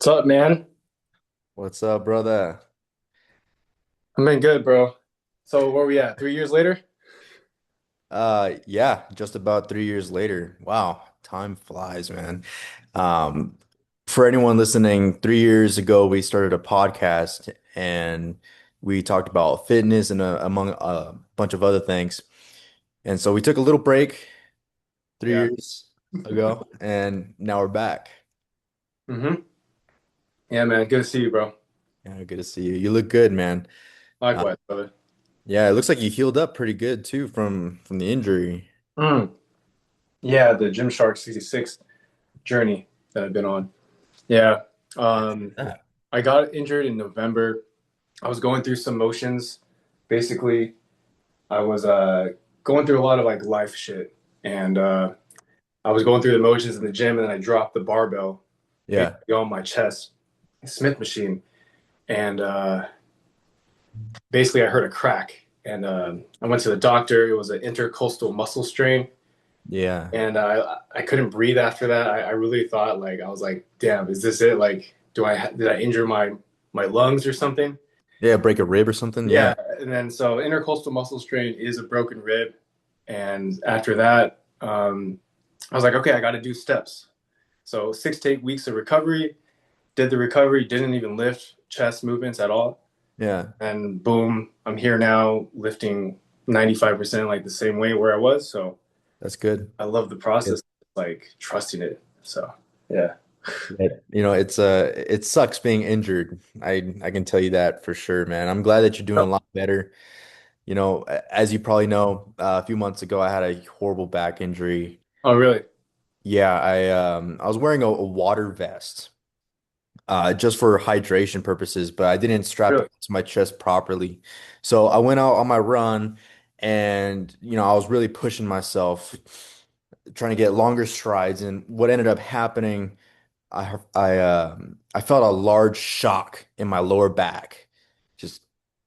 What's up, man? What's up, brother? I'm been good, bro. So where we at? 3 years later? Yeah, just about 3 years later. Wow, time flies, man. Um, for anyone listening, 3 years ago we started a podcast and we talked about fitness and among a bunch of other things. And so we took a little break three Yeah. years ago, and now we're back. Mm-hmm. Yeah, man. Good to see you, bro. Yeah, good to see you. You look good, man. Uh, Likewise, brother. yeah, it looks like you healed up pretty good too from the injury. Mm. Yeah, the Gymshark 66 journey that I've been on. Yeah. Um, Yeah. I got injured in November. I was going through some motions. Basically, I was going through a lot of like life shit. And I was going through the motions in the gym and then I dropped the barbell Yeah. basically on my chest, Smith machine. And basically I heard a crack and I went to the doctor. It was an intercostal muscle strain, Yeah. and I couldn't breathe after that. I really thought like I was like, damn, is this it? Like, did I injure my lungs or something? Yeah, break a rib or something. Yeah, Yeah. and then so intercostal muscle strain is a broken rib, and after that, I was like, okay, I got to do steps. So 6 to 8 weeks of recovery. Did the recovery, didn't even lift chest movements at all. Yeah. And boom, I'm here now lifting 95% like the same weight where I was. So That's good. I love the Good. process, like trusting it. So yeah. Yeah. It sucks being injured. I can tell you that for sure, man. I'm glad that you're doing a lot better. As you probably know, a few months ago I had a horrible back injury. Oh, really? Yeah, I was wearing a water vest just for hydration purposes, but I didn't strap Really? it to my chest properly. So I went out on my run and I was really pushing myself, trying to get longer strides. And what ended up happening, I felt a large shock in my lower back. Just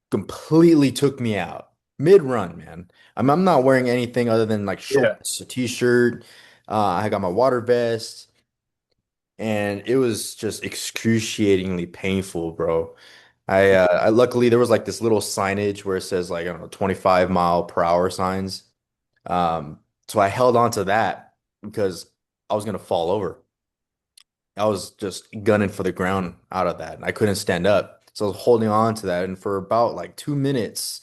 completely took me out mid-run, man. I'm not wearing anything other than like Yeah. shorts, a t-shirt. I got my water vest, and it was just excruciatingly painful, bro. I luckily there was like this little signage where it says like I don't know 25 mile per hour signs. So I held on to that because I was gonna fall over. I was just gunning for the ground out of that, and I couldn't stand up. So I was holding on to that, and for about like 2 minutes,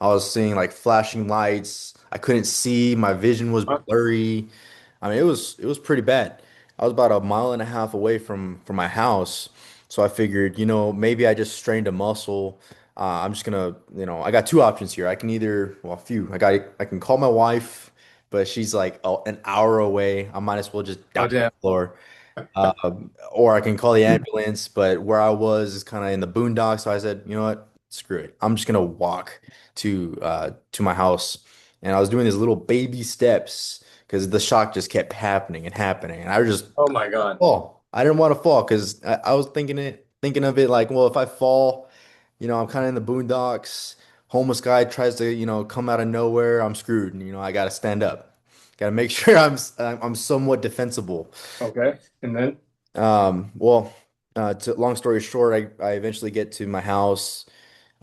I was seeing like flashing lights. I couldn't see. My vision was Huh? blurry. I mean, it was pretty bad. I was about a mile and a half away from my house, so I figured, maybe I just strained a muscle. I'm just gonna, I got two options here. I can either, well, a few. I can call my wife, but she's like an hour away. I might as well just die Oh, on the damn. floor. Or I can call the ambulance, but where I was is kind of in the boondocks. So I said, you know what? Screw it. I'm just gonna walk to my house. And I was doing these little baby steps because the shock just kept happening and happening. And I was just Oh my God. fall. I didn't want to fall because I was thinking of it like, well, if I fall, I'm kind of in the boondocks. Homeless guy tries to, come out of nowhere. I'm screwed. I got to stand up. Got to make sure I'm somewhat defensible. Okay. And then? Well, long story short, I eventually get to my house.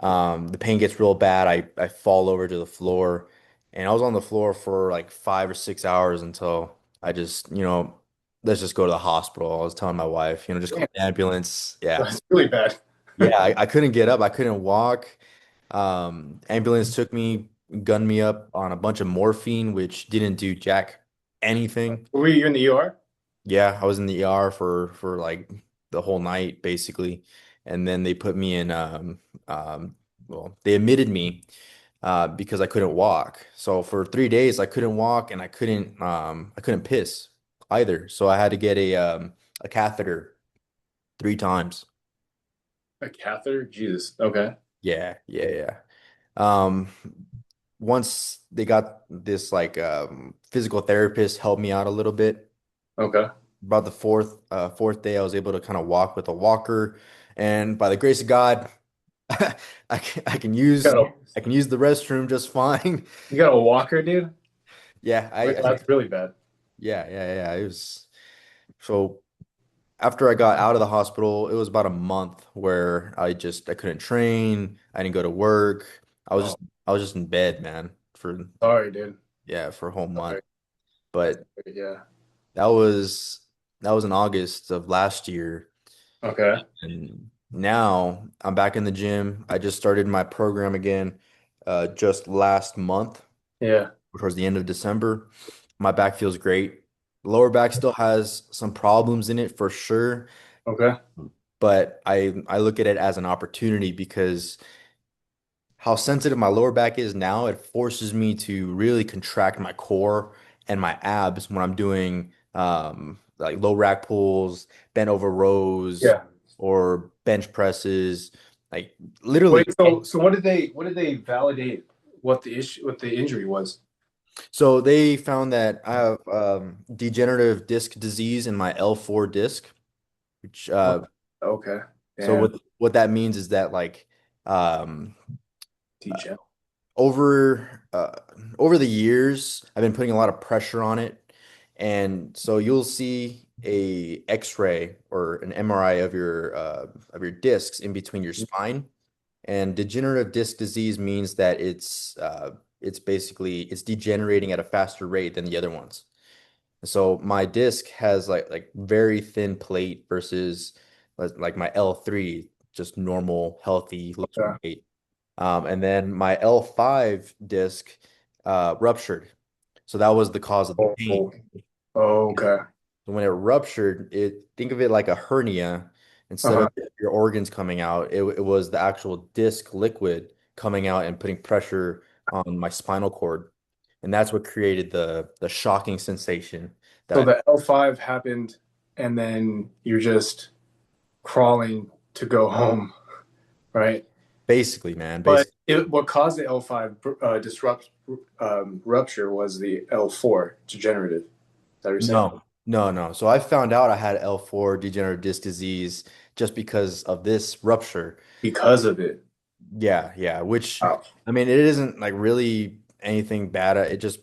The pain gets real bad. I fall over to the floor, and I was on the floor for like 5 or 6 hours until I just, let's just go to the hospital. I was telling my wife, just call Damn. the ambulance. Yeah. That's really bad. Yeah, I couldn't get up. I couldn't walk. Ambulance took me, gunned me up on a bunch of morphine, which didn't do jack anything. Were you in the ER? Yeah, I was in the ER for like the whole night basically, and then they put me in well, they admitted me because I couldn't walk. So for 3 days I couldn't walk and I couldn't piss either. So I had to get a catheter 3 times. A catheter? Jesus. Okay. Yeah, yeah, yeah. Um, Once they got this like physical therapist help me out a little bit. Okay. About the fourth day, I was able to kind of walk with a walker, and by the grace of God, I can You use got a, I can use the restroom just fine. you got a walker, dude? Yeah, Like, that's really bad. yeah, yeah, yeah. It was so. after I got out of the hospital, it was about a month where I couldn't train. I didn't go to work. I was Oh, just I was just in bed, man, for sorry, dude. yeah, for a whole month. Sorry. That's But yeah. that was that was in August of last year. Okay. And now I'm back in the gym. I just started my program again just last month, Yeah. towards the end of December. My back feels great. Lower back still has some problems in it for sure, Okay. but I look at it as an opportunity because how sensitive my lower back is now, it forces me to really contract my core and my abs when I'm doing like low rack pulls, bent over rows, Yeah. or bench presses, like literally. Wait, so what did they validate what the injury was? So they found that I have degenerative disc disease in my L4 disc, which What? Okay. so Damn. what that means is that like um DJ. over over the years, I've been putting a lot of pressure on it, and so you'll see a X-ray or an MRI of your discs in between your spine. And degenerative disc disease means that it's basically it's degenerating at a faster rate than the other ones. So my disc has like very thin plate versus like my L3, just normal, healthy, looks Okay. great. And then my L5 disc ruptured. So that was the cause of the Oh, pain. oh, okay. So when it ruptured, think of it like a hernia. Instead Uh-huh. of your organs coming out, it was the actual disc liquid coming out and putting pressure on my spinal cord. And that's what created the shocking sensation that So I the L5 happened, and then you're just crawling to go home, right? basically, man, But basically. what caused the L5 rupture was the L4 degenerative. Is that what you're saying? No. So I found out I had L4 degenerative disc disease just because of this rupture. Because of it. Yeah, which Wow. I mean, it isn't like really anything bad. It just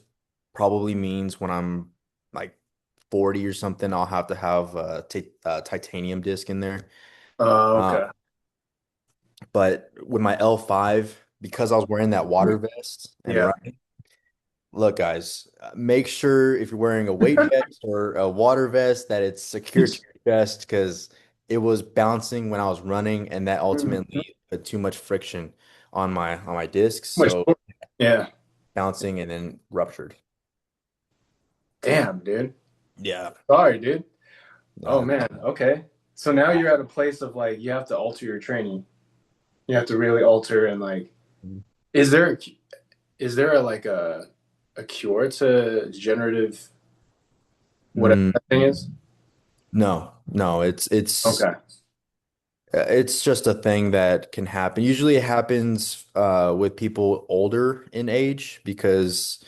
probably means when I'm like 40 or something, I'll have to have a titanium disc in there. Uh, Okay. but with my L5, because I was wearing that water vest and Yeah. running, look, guys, make sure if you're wearing a weight vest or a water vest that it's secure to your chest because it was bouncing when I was running, and that Mhm. ultimately put too much friction on my discs, Much so more. Yeah. bouncing and then ruptured. Damn, dude. Yeah. Sorry, dude. Oh No. man. Okay. So now you're at a place of like you have to alter your training. You have to really alter and like is there is there a like a cure to degenerative whatever Mm, that thing is? no, Okay. it's just a thing that can happen. Usually it happens with people older in age because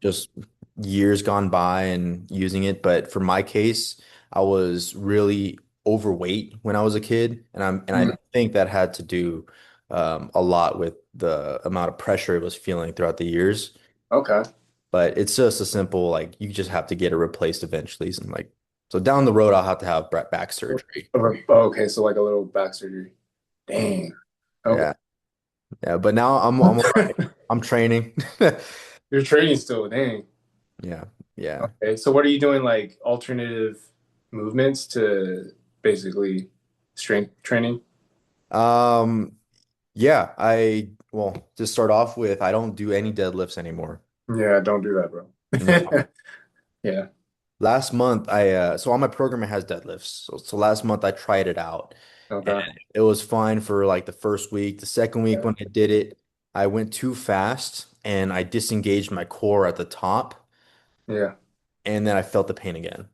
just years gone by and using it. But for my case, I was really overweight when I was a kid, and I mm, think that had to do a lot with the amount of pressure it was feeling throughout the years. okay. But it's just a simple like you just have to get it replaced eventually. And like so down the road, I'll have to have back surgery. Okay, so like a little back surgery. Dang. Okay. Yeah, yeah. But now I'm all right. I'm training. You're training still, dang. Yeah, yeah. Okay, so what are you doing like alternative movements to basically strength training? Um, yeah, well, to start off with, I don't do any deadlifts anymore. Yeah, don't do that, bro. No. Yeah. Last month, so on my program it has deadlifts. So last month I tried it out and Okay. it was fine for like the first week. The second week Yeah. when I did it, I went too fast and I disengaged my core at the top Yeah. and then I felt the pain again.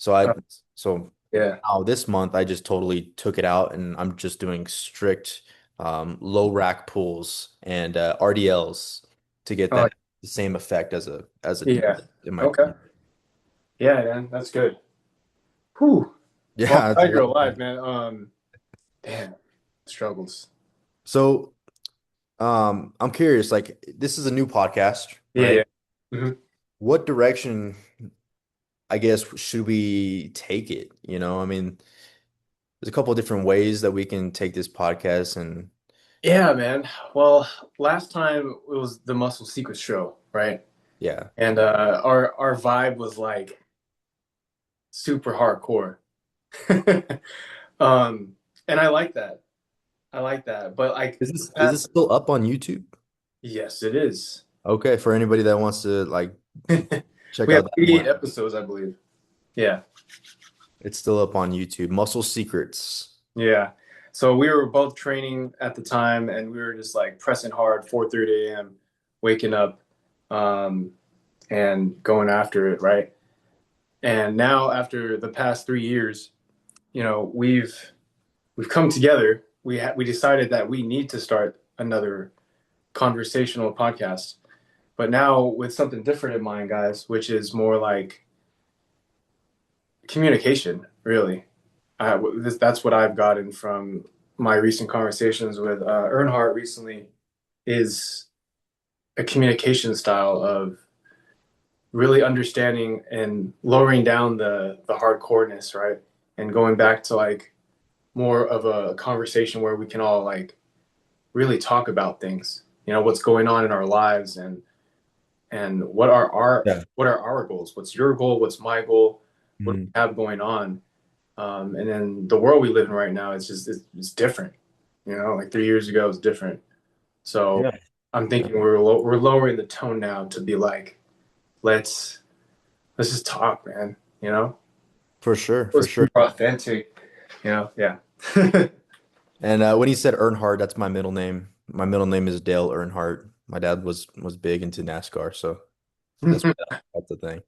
Uh, So yeah. now this month I just totally took it out and I'm just doing strict low rack pulls and RDLs to get Oh, that the same effect as a yeah. deadlift in my Okay. opinion. Yeah, man, that's good. Whew. Well, Yeah, I'm it's a glad you're lot. alive, man. Damn, struggles. So I'm curious, like this is a new podcast, Yeah, right? yeah. Hmm. What direction I guess, should we take it? I mean, there's a couple of different ways that we can take this podcast and Yeah, man. Well, last time it was the Muscle Secret show, right? yeah. And our vibe was like super hardcore. um, and I like that. I like that. But like Is this still up on YouTube? yes, it is. Okay, for anybody that wants to like check We have out that 88 more. episodes, I believe. Yeah. It's still up on YouTube. Muscle Secrets. Yeah. So we were both training at the time and we were just like pressing hard, 4:30 a.m., waking up, um, and going after it, right? And now after the past 3 years, we've come together. We decided that we need to start another conversational podcast, but now with something different in mind, guys, which is more like communication, really. That's what I've gotten from my recent conversations with Earnhardt recently is a communication style of really understanding and lowering down the hardcoreness, right? And going back to like more of a conversation where we can all like really talk about things, what's going on in our lives and Yeah. what are our goals? What's your goal? What's my goal? What do Mhm. we have going on? And then the world we live in right now is just it's different. Like 3 years ago was different. So Yeah. I'm Yeah. thinking we're lowering the tone now to be like, let's let's just talk, man. For sure, It for was sure. super authentic. Yeah. And when he said Earnhardt, that's my middle name. My middle name is Dale Earnhardt. My dad was big into NASCAR, so that's the thing.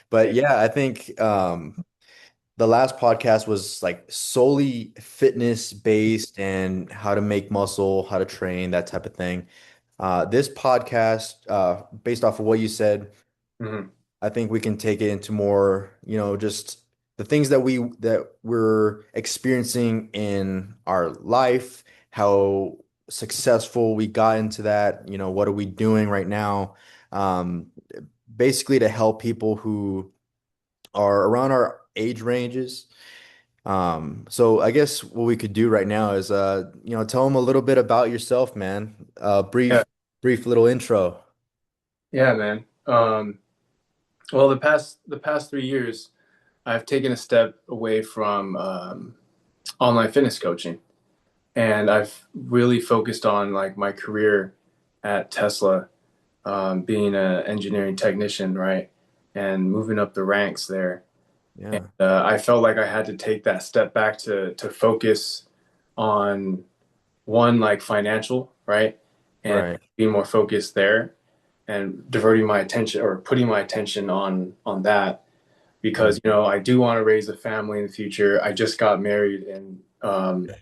But yeah, I think the last podcast was like solely fitness based and how to make muscle, how to train, that type of thing. This podcast, based off of what you said, Mhm. I think we can take it into more, just the things that we're experiencing in our life, how successful we got into that, what are we doing right now? Um, Basically to help people who are around our age ranges. So I guess what we could do right now is tell them a little bit about yourself, man. Yeah, Brief little intro. yeah, man. Well, the past 3 years, I've taken a step away from online fitness coaching, and I've really focused on like my career at Tesla, being an engineering technician, right, and moving up the ranks there. And Yeah, I felt like I had to take that step back to focus on one like financial, right, and right. being more focused there and diverting my attention or putting my attention on that Mm, because I do want to raise a family in the future. I just got married in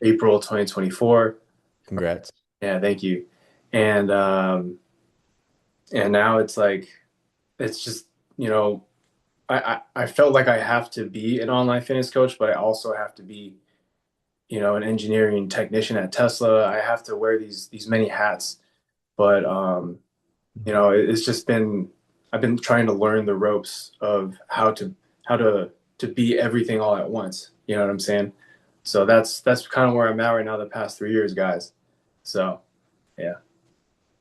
April 2024. congrats. Yeah, thank you. And now it's like it's just you know I felt like I have to be an online fitness coach, but I also have to be an engineering technician at Tesla. I have to wear these many hats, but it's just been I've been trying to learn the ropes of how to be everything all at once. You know what I'm saying? So that's kind of where I'm at right now the past 3 years, guys. So yeah.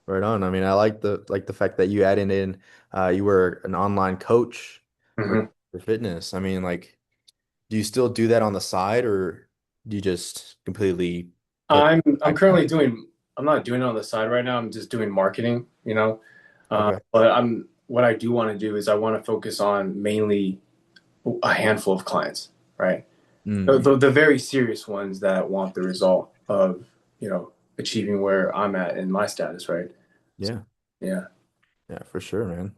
Right on. I mean, I like the fact that you added in you were an online coach for hmm for fitness. I mean, like, do you still do that on the side or do you just completely put I'm back currently on? doing I'm not doing it on the side right now. I'm just doing marketing, Okay. but I'm what I do want to do is I want to focus on mainly a handful of clients, right? Mm, The very serious ones that want the result of achieving where I'm at in my status, right? So, yeah. yeah. Yeah, for sure, man.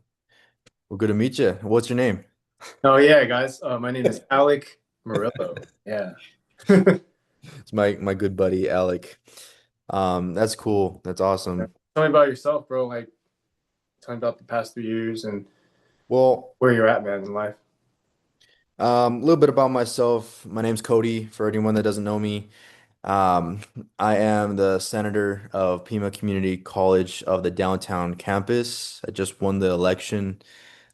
Well, good to meet you. What's your name? Oh yeah, guys. My name is Alec Murillo. Yeah. Tell It's my good buddy Alec. That's cool. That's awesome. me about yourself, bro. Like, tell me about the past 3 years and Well, where you're at, man, in life. a little bit about myself. My name's Cody, for anyone that doesn't know me. Um, I am the senator of Pima Community College of the downtown campus. I just won the election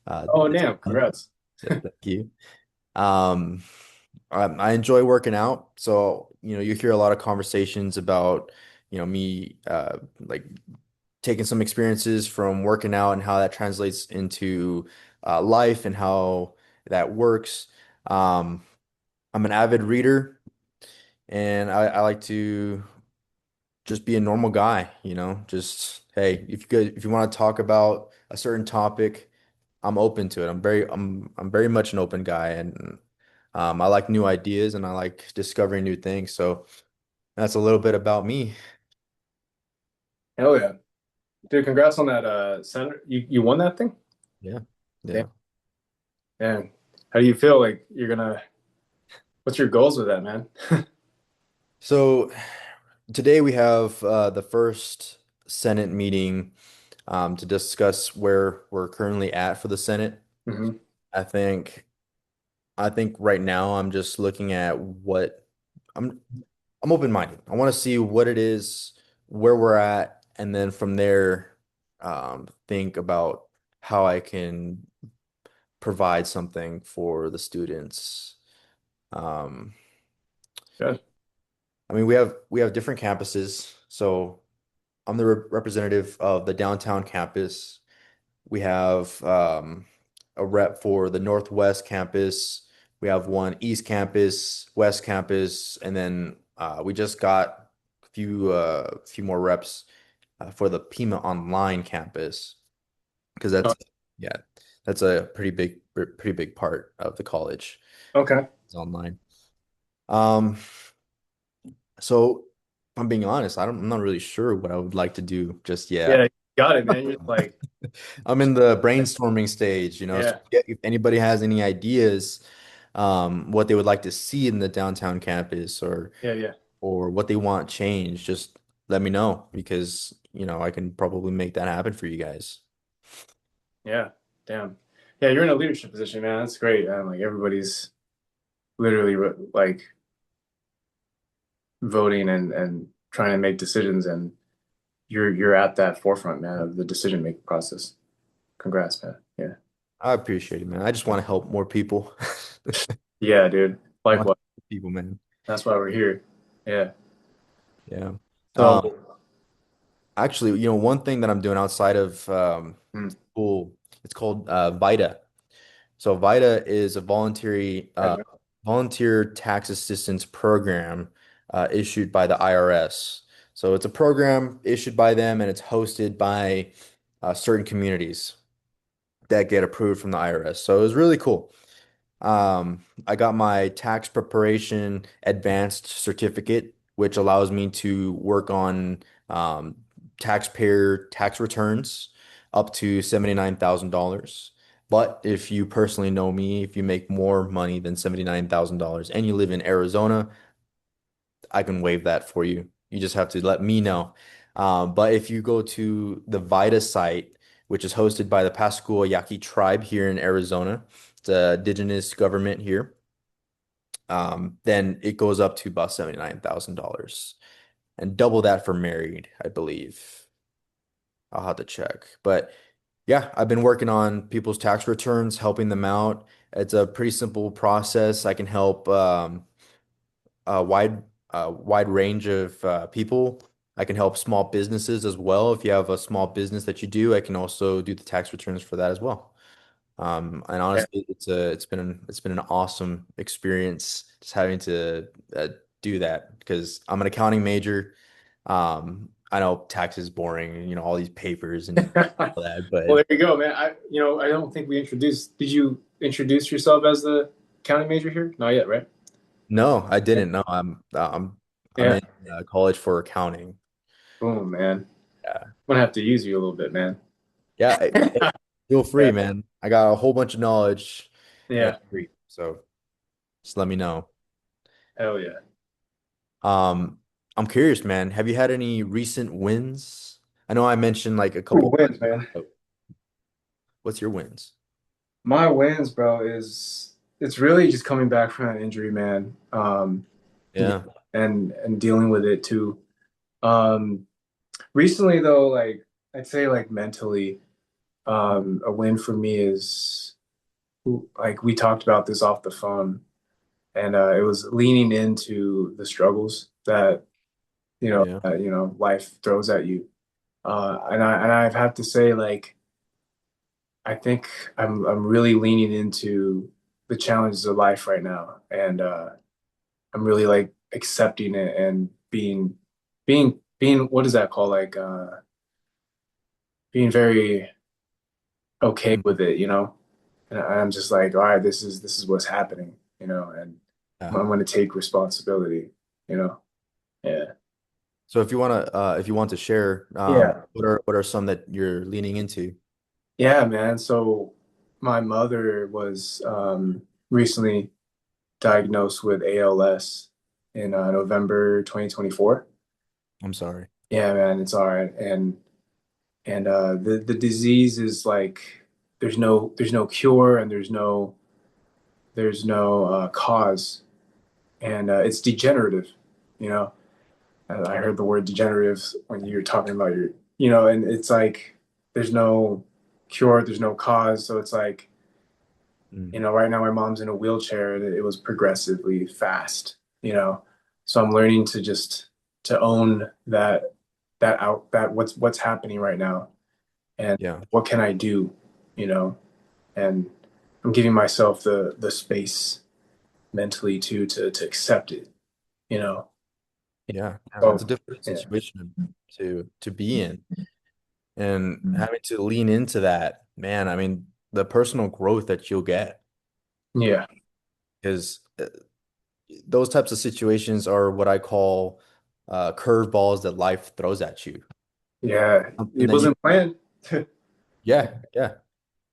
Oh, this damn! month. Congrats. Thank you. Um, I enjoy working out. So, you hear a lot of conversations about, me like taking some experiences from working out and how that translates into life and how that works. Um, I'm an avid reader and I like to just be a normal guy, just hey, if you want to talk about a certain topic, I'm open to it. I'm very much an open guy and I like new ideas and I like discovering new things. So that's a little bit about me. Hell yeah. Dude, congrats on that center. You won that thing? Yeah. Damn, Yeah. man. How do you feel like you're gonna what's your goals with that, man? So today we have the first Senate meeting to discuss where we're currently at for the Senate. Hmm. I think I think right now I'm just looking at what I'm I'm open-minded. I want to see what it is, where we're at, and then from there, think about how I can provide something for the students. Um, Good. I mean, we have different campuses. So I'm the representative of the downtown campus. We have a rep for the Northwest campus. We have one East campus, West campus, and then we just got a few more reps for the Pima Online campus because Oh, yeah, that's a pretty big part of the college. okay. It's online. Um, so if I'm being honest, I'm not really sure what I would like to do just Yeah, yet. you got it, man. You're like, I'm in the brainstorming stage, so yeah, if anybody has any ideas, what they would like to see in the downtown campus yeah, yeah, or what they want changed, just let me know because, I can probably make that happen for you guys. yeah. Damn. Yeah, you're in a leadership position, man. That's great, man. Like everybody's literally like voting and trying to make decisions, and you're at that forefront, man, of the decision making process. Congrats, man. Yeah. I appreciate it, man. I just want to help more people. Yeah, dude. I want to Likewise. help people, man. That's why we're here. Yeah. Yeah. So, Actually, one thing that I'm doing outside of mm, school, it's called VITA. So VITA is a volunteer tax assistance program issued by the IRS. So it's a program issued by them and it's hosted by certain communities that get approved from the IRS. So it was really cool. I got my tax preparation advanced certificate, which allows me to work on um, taxpayer tax returns up to $79,000. But if you personally know me, if you make more money than $79,000 and you live in Arizona, I can waive that for you. You just have to let me know. But if you go to the VITA site, which is hosted by the Pascua Yaqui tribe here in Arizona, it's a indigenous government here, then it goes up to about $79,000 and double that for married, I believe. I'll have to check. But yeah, I've been working on people's tax returns, helping them out. It's a pretty simple process. I can help a wide range of people. I can help small businesses as well. If you have a small business that you do, I can also do the tax returns for that as well. And yeah. honestly, it's been an awesome experience just having to do that because I'm an accounting major. I know tax is boring, all these papers and all that, Well, but there you go, man. I don't think we introduced. Did you introduce yourself as the accounting major here? Not yet, right? no, I Yeah. didn't know. I'm Yeah. in college for accounting. Boom, man. Yeah. I'm gonna have to use you a little bit, man. Yeah, feel Yeah. free, man. I got a whole bunch of knowledge and Yeah. it's free. So just let me know. Hell yeah. Um, I'm curious, man. Have you had any recent wins? I know I mentioned like a Ooh, couple wins, man. times. What's your wins? My wins, bro, is it's really just coming back from an injury, man. Yeah, Yeah. and dealing with it too. Um, recently though, like I'd say like mentally, a win for me is like we talked about this off the phone, and it was leaning into the struggles that Yeah. life throws at you. And I've had to say, like, I think I'm really leaning into the challenges of life right now, and I'm really like accepting it and being what is that called? Like being very okay Mm. with it, you know? And I'm just like, all right, this is what's happening, and Yeah. I'm going to take responsibility, you know? Yeah. So if you want to share, Yeah. what are some that you're leaning into? Yeah, man. So my mother was recently diagnosed with ALS in November 2024. I'm sorry. Yeah, man, it's all right. And the disease is like there's no cure and there's no cause, and it's degenerative, you know. I heard the word degenerative when you were talking about and it's like there's no cure, there's no cause, so it's like, Mm. right now my mom's in a wheelchair and it was progressively fast, so I'm learning to just to own that what's happening right now, and Yeah. what can I do, you know, and I'm giving myself the space mentally to accept it, you know. Yeah. It's a So difficult yeah, situation to be in, and having to lean into that, man. I mean, the personal growth that you'll get yeah, is those types of situations are what I call curveballs that life throws at you. yeah. Something It that you, wasn't planned. yeah, yeah.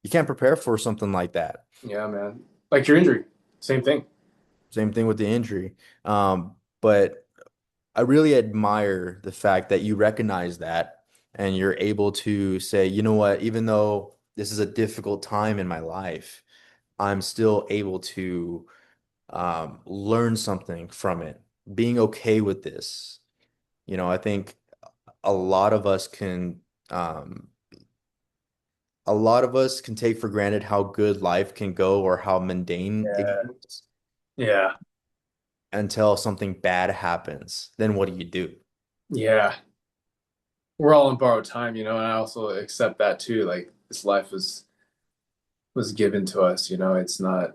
You can't prepare for something like that. Yeah, man. Like your injury, same thing. Same thing with the injury. But I really admire the fact that you recognize that and you're able to say, you know what, even though this is a difficult time in my life, I'm still able to learn something from it. Being okay with this. I think a lot of us can um, a lot of us can take for granted how good life can go or how mundane it Yeah, goes yeah, until something bad happens. Then what do you do? yeah. We're all on borrowed time, and I also accept that too. Like this life was given to us, it's not,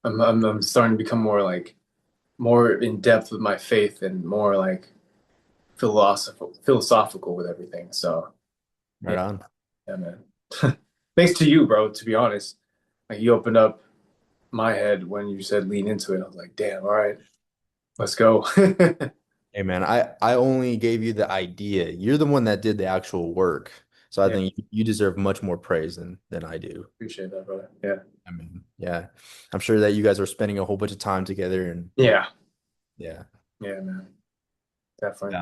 I'm starting to become more in depth with my faith and more like philosophical with everything. So Right yeah, on. yeah, man. Thanks to you, bro, to be honest. Like you opened up my head when you said lean into it. I was like, damn, all right, let's go. Hey man, I only gave you the idea. You're the one that did the actual work. So I Yeah, think you deserve much more praise than I do. appreciate that, brother. Yeah. I mean, yeah. I'm sure that you guys are spending a whole bunch of time together and Yeah. yeah. Yeah, man. Definitely. Yeah.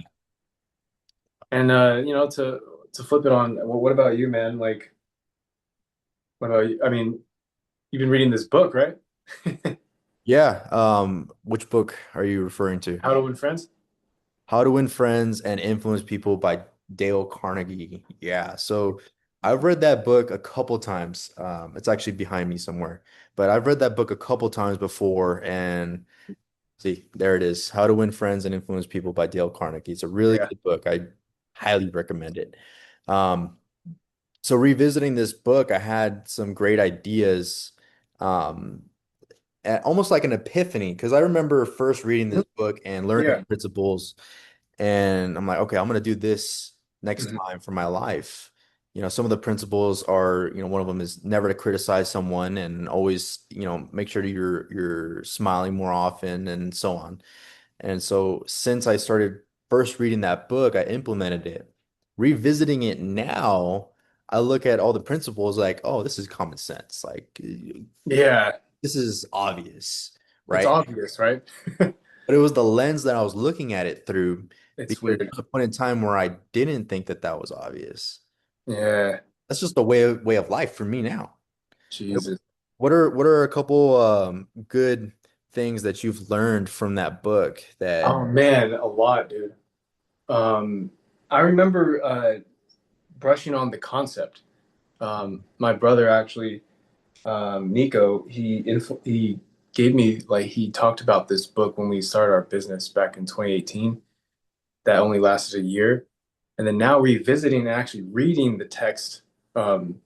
And to flip it on, what about you, man? Like, what about you? I mean, you've been reading this book, right? Yeah. Which book are you referring to? How to Win Friends? How to Win Friends and Influence People by Dale Carnegie. Yeah. So I've read that book a couple times. It's actually behind me somewhere, but I've read that book a couple times before. And see, there it is. How to Win Friends and Influence People by Dale Carnegie. It's a really Yeah. good book. I highly recommend it. Um, so revisiting this book, I had some great ideas. Um, almost like an epiphany because I remember first reading this book and learning Yeah. the principles, and I'm like, okay, I'm gonna do this next Mhm. time for my life. Some of the principles are, one of them is never to criticize someone and always, make sure that you're smiling more often and so on. And so since I started first reading that book, I implemented it. Revisiting it now, I look at all the principles like, oh, this is common sense. Like Yeah. this is obvious, It's right? obvious, right? But it was the lens that I was looking at it through It's because there weird. was a point in time where I didn't think that that was obvious. Yeah. That's just the way of life for me now. Jesus. What are a couple good things that you've learned from that book that Oh man, a lot, dude. I remember brushing on the concept. My brother actually Nico, he gave me like he talked about this book when we started our business back in 2018 that only lasted a year. And then now revisiting and actually reading the text, um,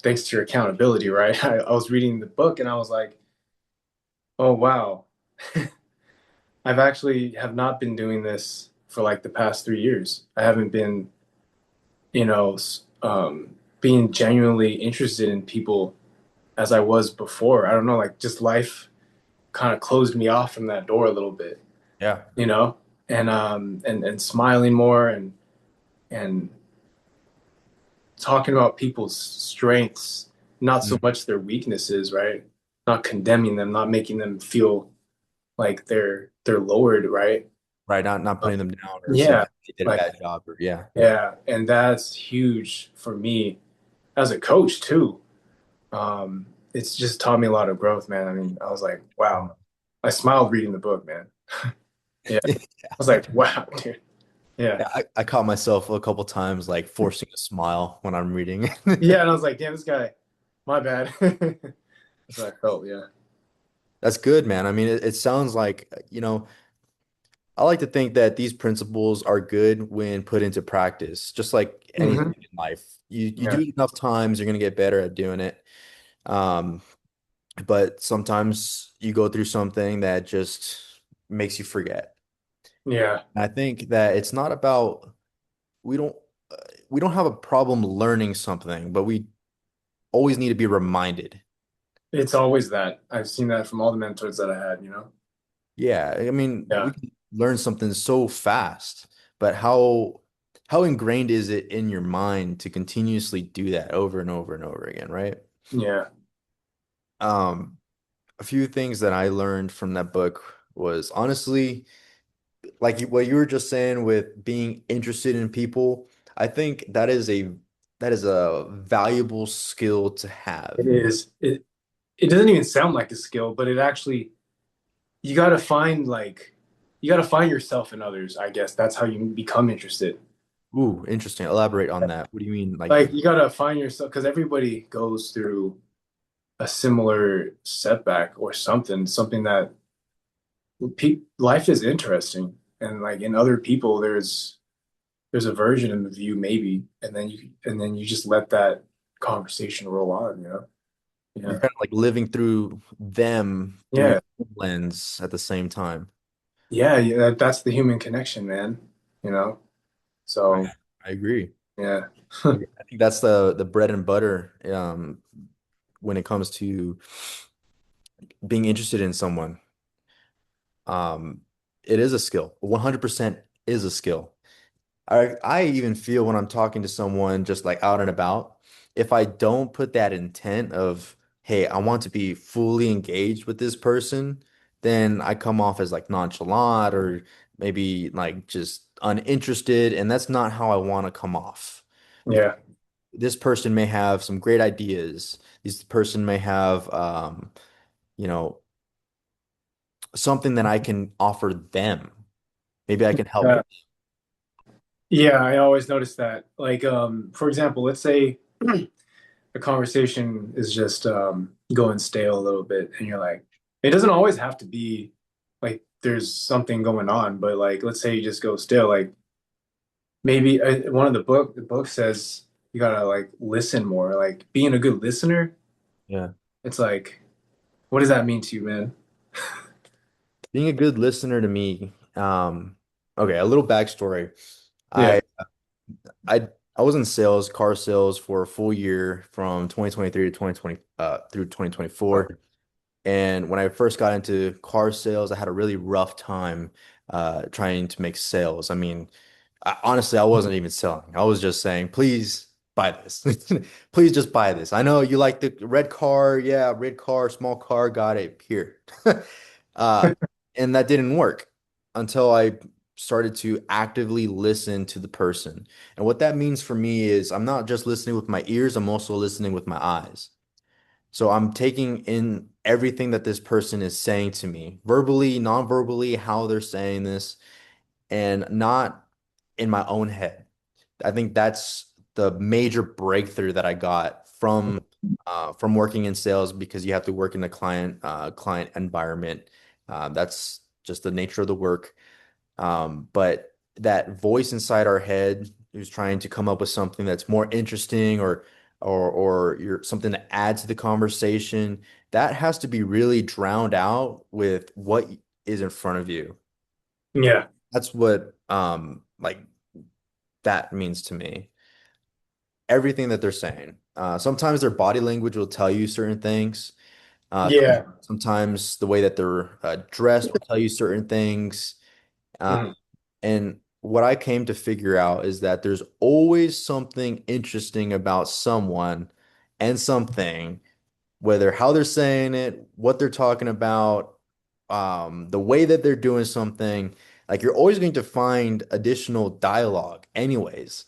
thanks to your accountability, right? I was reading the book and I was like, oh wow, I've actually have not been doing this for like the past 3 years. I haven't been, you know, being genuinely interested in people as I was before. I don't know, like just life kind of closed me off from that door a little bit, Yeah. you know, and smiling more and talking about people's strengths, not so Mm. much their weaknesses, right? Not condemning them, not making them feel like they're lowered, right? Right. Not Uh, putting them down or saying yeah, that they did a like bad job or yeah. yeah, and that's huge for me as a coach too. It's just taught me a lot of growth, man. I mean, I was like, wow. I smiled reading the book, man. Yeah. I was like, wow, dude. Yeah. Yeah, I caught myself a couple times like forcing a smile when I'm reading. Yeah, and I was like, damn, this guy, my bad. That's what I felt, yeah. That's good, man. I mean, it sounds like, I like to think that these principles are good when put into practice, just like anything Hmm. in life. You do Yeah. it enough times, you're gonna get better at doing it. Um, but sometimes you go through something that just makes you forget. Yeah. And I think that it's not about we don't uh, we don't have a problem learning something, but we always need to be reminded. It's always that. I've seen that from all the mentors that I had, Yeah, I mean, we Yeah. can learn something so fast, but how ingrained is it in your mind to continuously do that over and over and over again, right? Yeah. Um, a few things that I learned from that book was honestly, like what you were just saying with being interested in people. I think that is a valuable skill to It have. is. It doesn't even sound like a skill, but it actually you gotta find like you gotta find yourself in others, I guess. That's how you become interested. Ooh, interesting. Elaborate on that. What do you mean? Like, Like you gotta find yourself because everybody goes through a similar setback or something that life is interesting. And like in other people, there's a version of the view maybe, and then you just let that conversation roll on. you're Yeah. kind of like living through them through your Yeah. own lens at the same time. Yeah, yeah, that's the human connection, man. You know? I, So, I agree. yeah. I think that's the bread and butter when it comes to being interested in someone. Um, it is a skill. 100% is a skill. I even feel when I'm talking to someone just like out and about, if I don't put that intent of, hey, I want to be fully engaged with this person, then I come off as like nonchalant or maybe like just uninterested, and that's not how I want to come off. Because Yeah. this person may have some great ideas. This person may have, you know, something that I can offer them. Maybe I can help. Yeah. Yeah, I always notice that. Like, for example, let's say the conversation is just going stale a little bit, and you're like, it doesn't always have to be like there's something going on, but like, let's say you just go stale. Like, maybe one of the book says you gotta like listen more. Like, being a good listener, Yeah. it's like, what does that mean to you, man? Being a good listener to me, okay, a little backstory. Yeah. I I I was in sales, car sales for a full year from 2023 to 2020 through 2024. And when I first got into car sales, I had a really rough time trying to make sales. I mean, honestly, I wasn't even selling. I was just saying, please buy this. Please just buy this. I know you like the red car. Yeah, red car, small car, got it here. Uh, and that didn't work until I started to actively listen to the person. And what that means for me is I'm not just listening with my ears, I'm also listening with my eyes. So I'm taking in everything that this person is saying to me, verbally, non-verbally, how they're saying this, and not in my own head. I think that's the major breakthrough that I got from working in sales because you have to work in a client environment. That's just the nature of the work. But that voice inside our head who's trying to come up with something that's more interesting or you're something to add to the conversation, that has to be really drowned out with what is in front of you. Yeah. That's what like that means to me. Everything that they're saying. Sometimes their body language will tell you certain things. Uh, Yeah. sometimes the way that they're dressed will tell you certain things. Uh, Mhm. and what I came to figure out is that there's always something interesting about someone and something, whether how they're saying it, what they're talking about, the way that they're doing something. Like you're always going to find additional dialogue, anyways.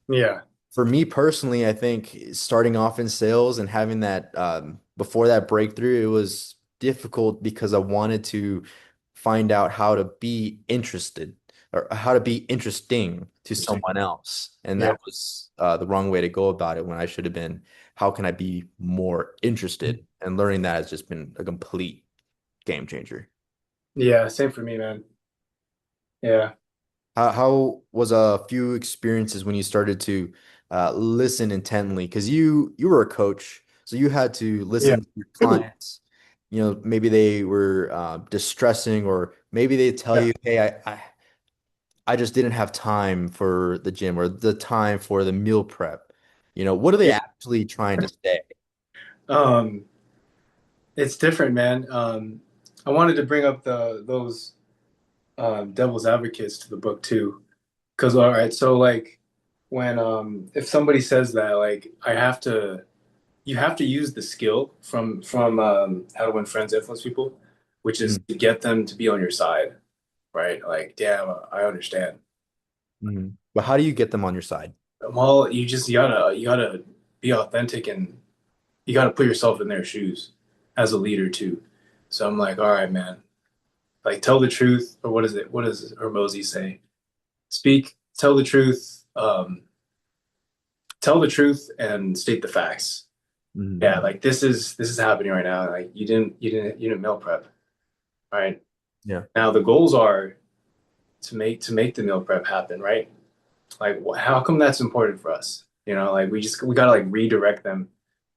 Yeah. For me personally, I think starting off in sales and having that before that breakthrough, it was difficult because I wanted to find out how to be interested or how to be interesting to Interesting. someone else. And Yeah. that was the wrong way to go about it when I should have been, how can I be more interested? And learning that has just been a complete game changer. Yeah. Same for me, man. Yeah. How was a few experiences when you started to listen intently? Because you were a coach, so you had to Yeah. listen to your clients. You know, maybe they were distressing, or maybe they tell Yeah. you, "Hey, I just didn't have time for the gym or the time for the meal prep." You know, what are they Yeah. actually trying to say? Um, it's different, man. I wanted to bring up those devil's advocates to the book too. Because all right, so like when if somebody says that, like you have to use the skill from How to Win Friends, Influence People, which is Mhm, to get them to be on your side, right? Like, damn, I understand. mhm. But how do you get them on your side? Well, you gotta be authentic and you gotta put yourself in their shoes as a leader too. So I'm like, all right, man, like tell the truth, or what is it? What does Hormozy say? Speak, tell the truth and state the facts. Mhm. Yeah, like this is happening right now. Like you didn't meal prep, right? Yeah. Now the goals are to make the meal prep happen, right? Like how come that's important for us? You know, like we gotta like redirect them.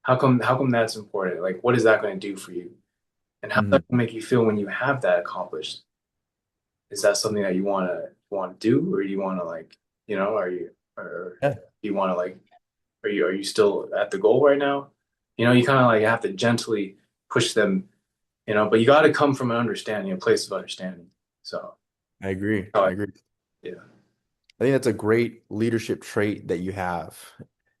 How come that's important? Like what is that going to do for you? And how does Mhm. that make you feel when you have that accomplished? Is that something that you want to do, or you want to like, you know, are you or Yeah, do you want to like are you still at the goal right now? You know, you kind of like have to gently push them, you know, but you got to come from an understanding, a place of understanding. So, I agree. I like, agree. yeah, I think that's a great leadership trait that you have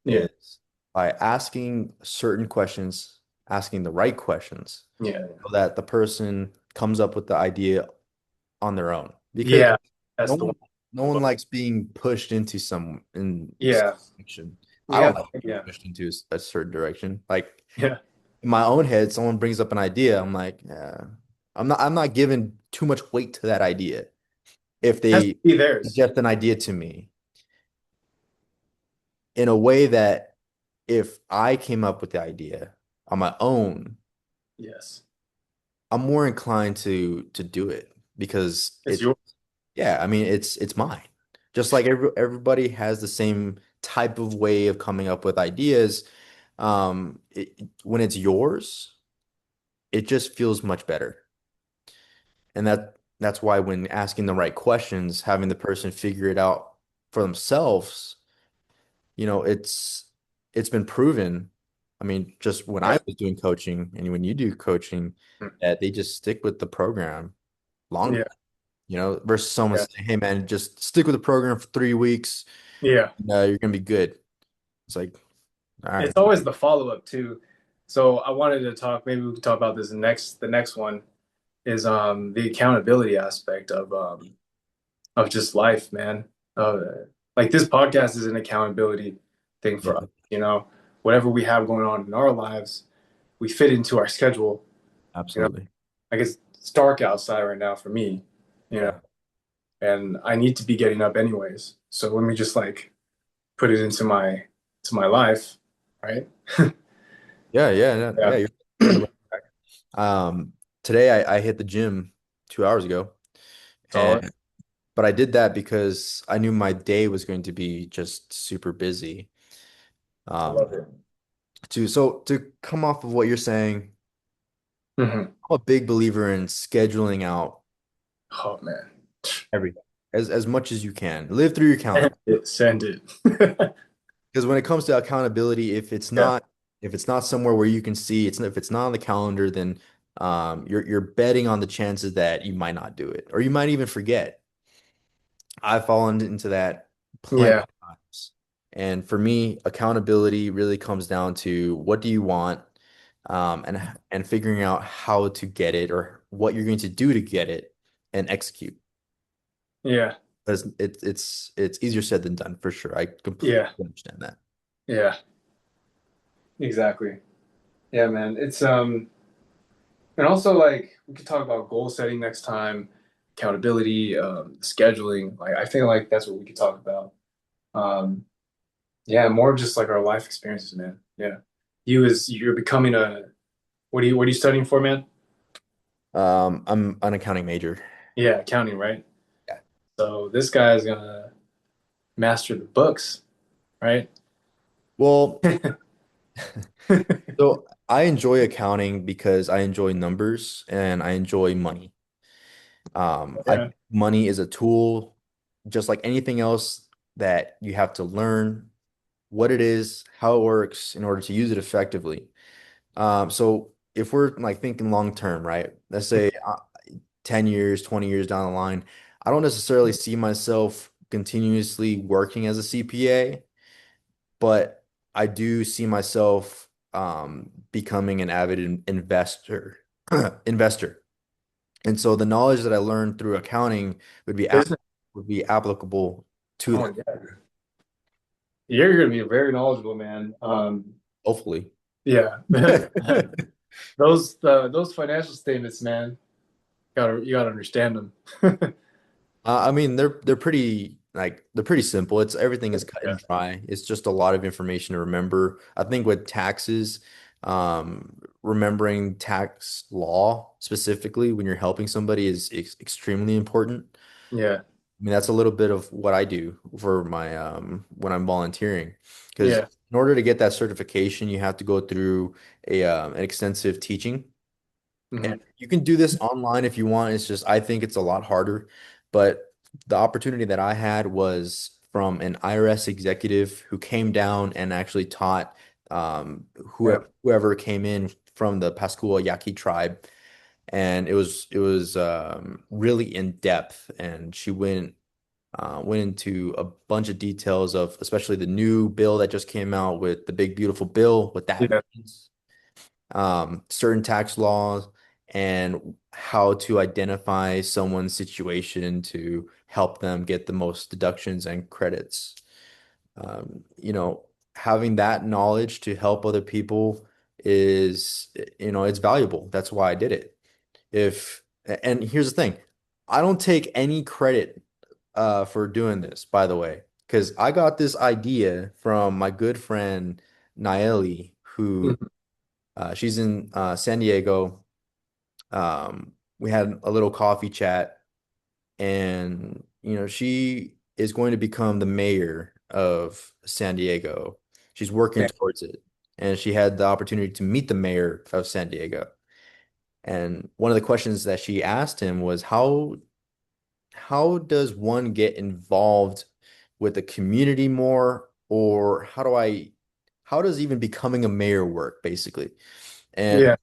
yeah, is by asking certain questions, asking the right questions yeah, so that the person comes up with the idea on their own. Because yeah. no That's the one one. no one likes being pushed into some Yeah, direction. I yeah, don't like being yeah, pushed into a certain direction. Like yeah. in my own head, someone brings up an idea, I'm like, yeah, I'm not giving too much weight to that idea. If Has to they be theirs. suggest an idea to me in a way that if I came up with the idea on my own, Yes, I'm more inclined to do it because it's yours. yeah, I mean it's mine. Just like everybody has the same type of way of coming up with ideas, when it's yours, it just feels much better. And that's why when asking the right questions, having the person figure it out for themselves, it's been proven. I mean, just when Yeah, I was doing coaching and when you do coaching, that they just stick with the program yeah, longer, versus someone yeah, saying, "Hey man, just stick with the program for 3 weeks, yeah. and, you're gonna be good." It's like, all It's right. always the follow up too. So I wanted to talk. Maybe we could talk about this next. The next one is the accountability aspect of just life, man. Uh, like this podcast is an accountability thing for Yeah, us. You know, whatever we have going on in our lives, we fit into our schedule. You know, absolutely. like it's dark outside right now for me, you know, Yeah. and I need to be getting up anyways. So let me just like put it into my life, right? Yeah, yeah, yeah, yeah, Yeah. you're on the right track. Today I hit the gym 2 hours ago, Solid. and but I did that because I knew my day was going to be just super busy. I Um, love it. to come off of what you're saying, Hmm. I'm a big believer in scheduling out Oh man. everything as much as you can. Live through your Send calendar. it. Send it. Because when it comes to accountability, Yeah. if it's not somewhere where you can see, if it's not on the calendar, then you're betting on the chances that you might not do it or you might even forget. I've fallen into that plenty Yeah. of times. And for me, accountability really comes down to what do you want, and figuring out how to get it or what you're going to do to get it and execute. Yeah. Because it's easier said than done for sure. I completely Yeah. understand that. Yeah. Exactly. Yeah, man. It's and also like we could talk about goal setting next time, accountability, scheduling. Like I feel like that's what we could talk about. Um, yeah, more of just like our life experiences, man. Yeah. You're becoming a what are you studying for, man? I'm an accounting major. Yeah, accounting, right? Yeah. So this guy is gonna master the books, right? Well, so I enjoy accounting because I enjoy numbers and I enjoy money. I Yeah. think money is a tool, just like anything else that you have to learn what it is, how it works in order to use it effectively. So if we're like thinking long term, right? Let's say 10 years, 20 years down the line, I don't necessarily see myself continuously working as a CPA, but I do see myself becoming an avid investor. Investor. And so the knowledge that I learned through accounting Business. would be applicable to Oh that, yeah. You're gonna be very knowledgeable, man. hopefully. Yeah. Those financial statements, man, you gotta understand them. I mean, they're pretty simple. It's everything is cut Yeah. and dry. It's just a lot of information to remember. I think with taxes, remembering tax law specifically when you're helping somebody is ex extremely important. Yeah. I mean, that's a little bit of what I do for my when I'm volunteering. Because Yeah. in order to get that certification, you have to go through an extensive teaching. And Hmm. you can do this online if you want. It's just I think it's a lot harder. But the opportunity that I had was from an IRS executive who came down and actually taught Yeah. whoever came in from the Pascua Yaqui tribe. And it was really in depth. And she went into a bunch of details of especially the new bill that just came out with the big beautiful bill, what that Yeah. means, certain tax laws, and how to identify someone's situation to help them get the most deductions and credits. Having that knowledge to help other people is, it's valuable. That's why I did it. If, and here's the thing, I don't take any credit for doing this, by the way, because I got this idea from my good friend Naeli, who Mhm. she's in San Diego. We had a little coffee chat, and she is going to become the mayor of San Diego. She's working Okay. towards it, and she had the opportunity to meet the mayor of San Diego. And one of the questions that she asked him was how does one get involved with the community more, or how does even becoming a mayor work, basically? And Yeah.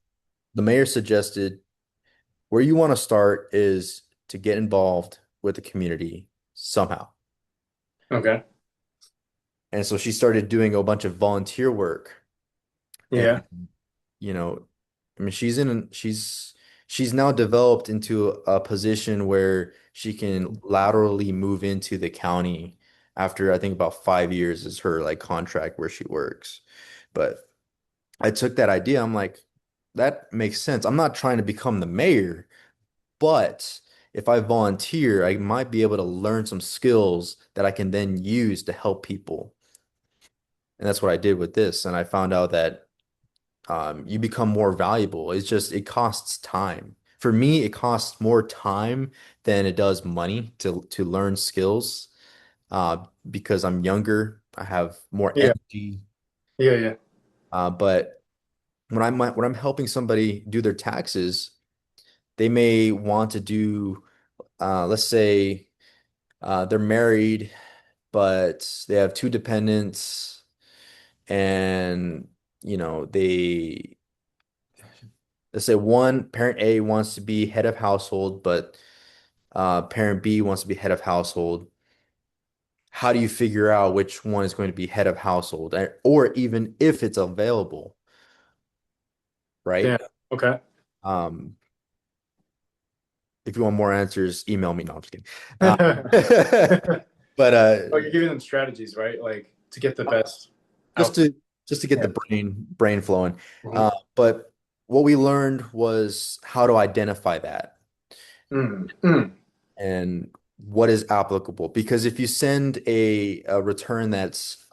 the mayor suggested where you want to start is to get involved with the community somehow. Okay. And so she started doing a bunch of volunteer work. And, Yeah. you know, I mean, she's now developed into a position where she can laterally move into the county after I think about 5 years is her like contract where she works. But I took that idea. I'm like, that makes sense. I'm not trying to become the mayor, but if I volunteer, I might be able to learn some skills that I can then use to help people. And that's what I did with this. And I found out that you become more valuable. It's just, it costs time. For me, it costs more time than it does money to learn skills because I'm younger. I have more Yeah, energy. yeah, yeah, But when I'm helping somebody do their taxes, they may want to do, let's say, they're married, but they have two dependents, and they let's say one parent A wants to be head of household, but parent B wants to be head of household. How do you figure out which one is going to be head of household, or even if it's available, yeah. right? Okay. Um, if you want more answers, email me. No, I'm just kidding. Oh, But you're giving them strategies, right? Like to get the best just outcome. to get Yeah. the brain flowing. Mhm. But what we learned was how to identify that Mm, mm. and what is applicable. Because if you send a return that's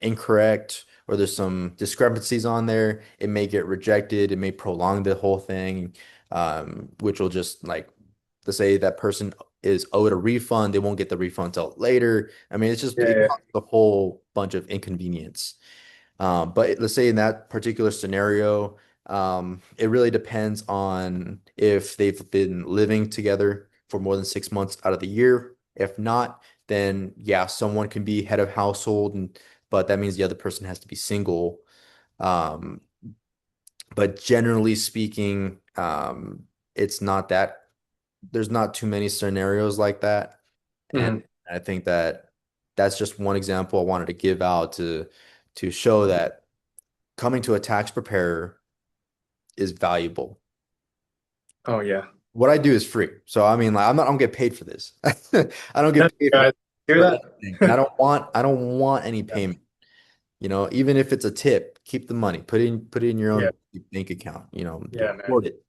incorrect or there's some discrepancies on there, it may get rejected. It may prolong the whole thing, which will just like, let's say that person is owed a refund, they won't get the refund until later. I mean, Yeah, it yeah, causes a whole bunch of inconvenience. But let's say in that particular scenario, it really depends on if they've been living together for more than 6 months out of the year. If not, then yeah, someone can be head of household, but that means the other person has to be single. Um, but generally speaking, it's not that there's not too many scenarios like that. And Mhm. I think that that's just one example I wanted to give out to show that coming to a tax preparer is valuable. Oh yeah. What I do is free. So I mean, like, I don't get paid for this. I don't get paid Guys, hear for that? anything. And I don't want any Yeah, payment. Even if it's a tip, keep the money. Put it in your yeah, own bank account, yeah, man. record it,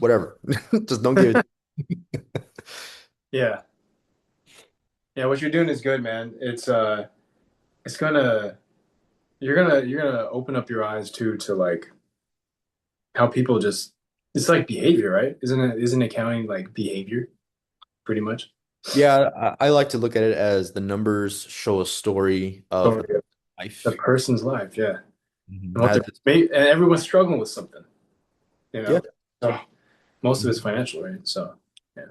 whatever. Just don't give it. Yeah, yeah. What you're doing is good, man. It's gonna you're gonna open up your eyes too to like how people just it's like behavior, right? Isn't accounting like behavior pretty much? Yeah, I like to look at it as the numbers show a story of Story of the life. person's life, yeah. Mhm. And what they're and everyone's struggling with something, you Yeah. know. So most of it's Mhm. financial, right? So yeah,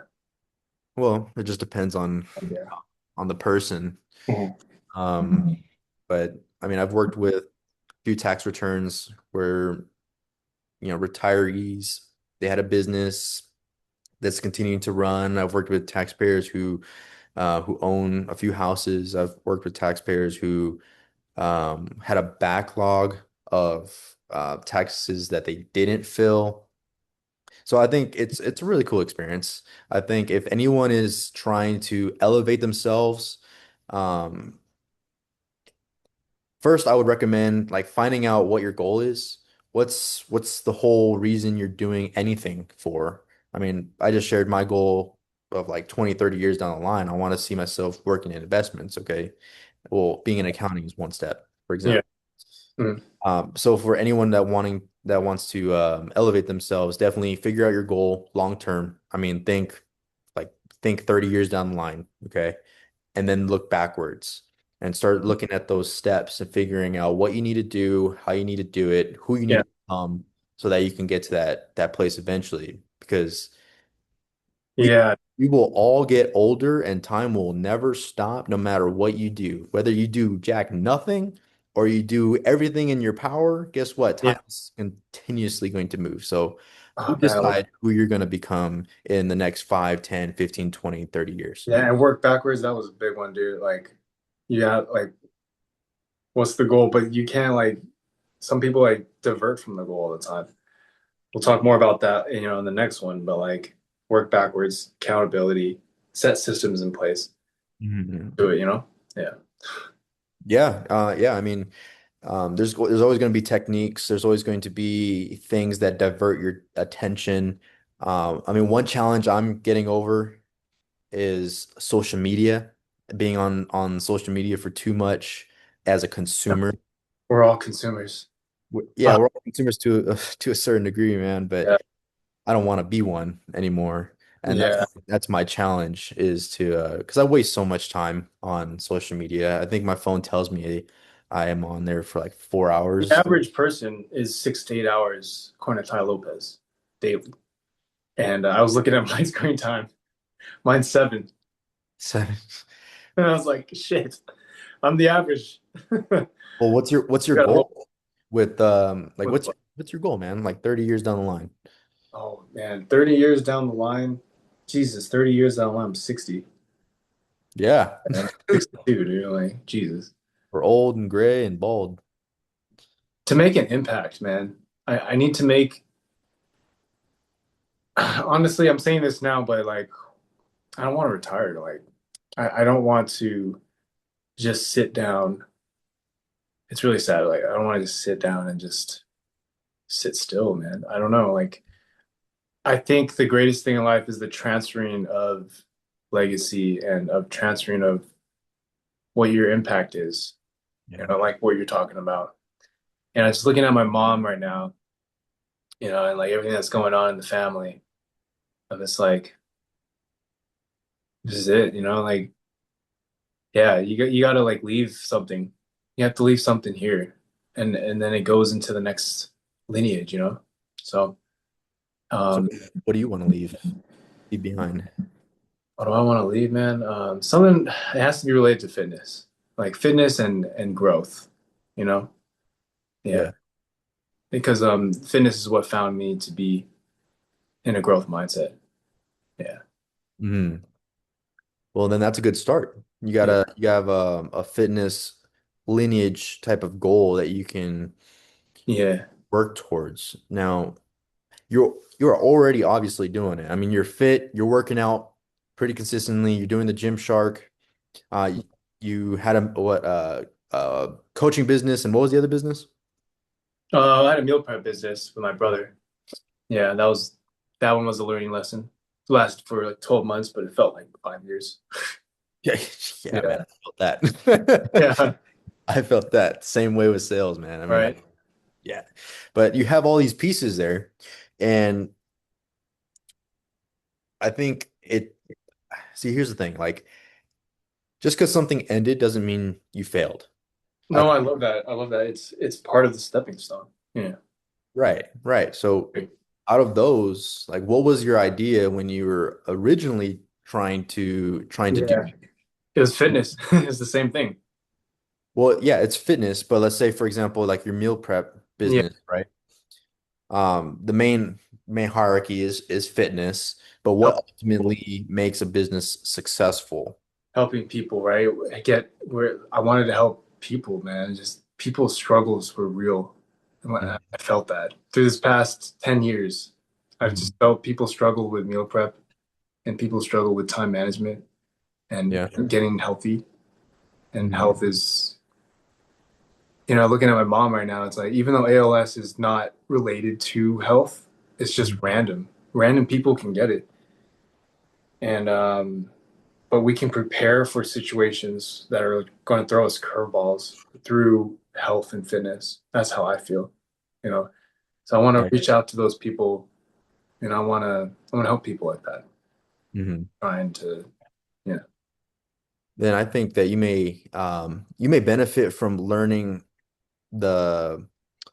Well, it just depends yeah. on the person. Mhm. Um, but I mean, I've worked with a few tax returns where, retirees, they had a business that's continuing to run. I've worked with taxpayers who own a few houses. I've worked with taxpayers who had a backlog of taxes that they didn't fill. So I think it's a really cool experience. I think if anyone is trying to elevate themselves, um, first, I would recommend like finding out what your goal is. What's the whole reason you're doing anything for? I mean, I just shared my goal of like 20, 30 years down the line. I want to see myself working in investments, okay? Well, being in accounting is one step, for Yeah. example. Mhm. So for anyone that wants to elevate themselves, definitely figure out your goal long term. I mean, like think 30 years down the line, okay? And then look backwards and start looking at those steps and figuring out what you need to do, how you need to do it, who you need Yeah. to become so that you can get to that place eventually. Because we Yeah. we will all get older and time will never stop no matter what you do. Whether you do jack nothing or you do everything in your power, guess what? Yeah. Time is continuously going to move. So you Oh man. decide who you're going to become in the next 5, 10, 15, 20, 30 years. Yeah, and work backwards, that was a big one, dude. Like, yeah, like what's the goal? But you can't like some people like divert from the goal all the time. We'll talk more about that, in the next one, but like work backwards, accountability, set systems in place, Mhm. do it. Yeah. Yeah. I mean, there's always going to be techniques. There's always going to be things that divert your attention. I mean, one challenge I'm getting over is social media, being on social media for too much. as a consumer. We're all consumers. Yeah, Uh, we're all consumers to to a certain degree, man, but yeah, I don't want to be one anymore. And yeah, that's my challenge is to because I waste so much time on social media. I think my phone tells me I am on there for like 4 hours. the average person is 6 to 8 hours, according to Ty Lopez, daily. And I was looking at my screen time. Mine's 7. So, And I was like, shit, I'm the average. well, what's your Gotta roll goal with like with what? what's your goal, man? Like 30 years down the line. Oh man, 30 years down the line. Jesus, 30 years down the line, I'm 60. Yeah. And I'm 62, dude. Like, Jesus. We're old and gray and bald. To make an impact, man, I need to make, honestly, I'm saying this now, but like, I don't want to retire. Like, I don't want to just sit down. It's really sad. Like, I don't want to just sit down and just sit still, man. I don't know. Like, I think the greatest thing in life is the transferring of legacy and of transferring of what your impact is, Yeah. like what you're talking about. And I'm just looking at my mom right now, and like everything that's going on in the family. I'm just like, this is it, like, yeah, you got to like leave something. You have to leave something here. And then it goes into the next lineage. So, So um, what do you want to leave behind? what do I want to leave, man? Something it has to be related to fitness, like fitness and growth, you know? Yeah. Yeah. Because fitness is what found me to be in a growth mindset. Yeah. Mhm. Well, then that's a good start. Yeah. You have a fitness lineage type of goal that you can Yeah. work towards. Now, you're already obviously doing it. I mean, you're fit, you're working out pretty consistently, you're doing the Gym Shark. Uh, you had a coaching business, and what was the other business? I had a meal prep business with my brother. Yeah, that one was a learning lesson. It lasted for like 12 months, but it felt like 5 years. Yeah, yeah, man, Yeah. I felt that. Yeah. I felt that same way with sales, man. I mean, Right. yeah, but you have all these pieces there, and I think it. See, here's the thing, like just because something ended doesn't mean you failed. I No, I love that. I love that. It's part of the stepping stone. Yeah. Right, right. So out of those, like what was your idea when you were originally trying to do? Yeah. It was fitness. It's the same thing. Well, yeah, it's fitness, but let's say for example, like your meal prep Yeah. business, right? The main hierarchy is fitness, but what Help, ultimately makes a business successful? helping people, right? I get where I wanted to help people, man. Just people's struggles were real. And Mhm. I felt that through this past 10 years. I've Mhm. just felt people struggle with meal prep and people struggle with time management and Yeah. getting healthy. And Mhm. health is, looking at my mom right now, it's like, even though ALS is not related to health, it's just Mhm. random. Random people can get it. And, but we can prepare for situations that are going to throw us curveballs through health and fitness. That's how I feel, you know. So I want to Yeah. reach out to those people, and I want to help people like that, Mhm. trying to, yeah, Then I think that you may benefit from learning the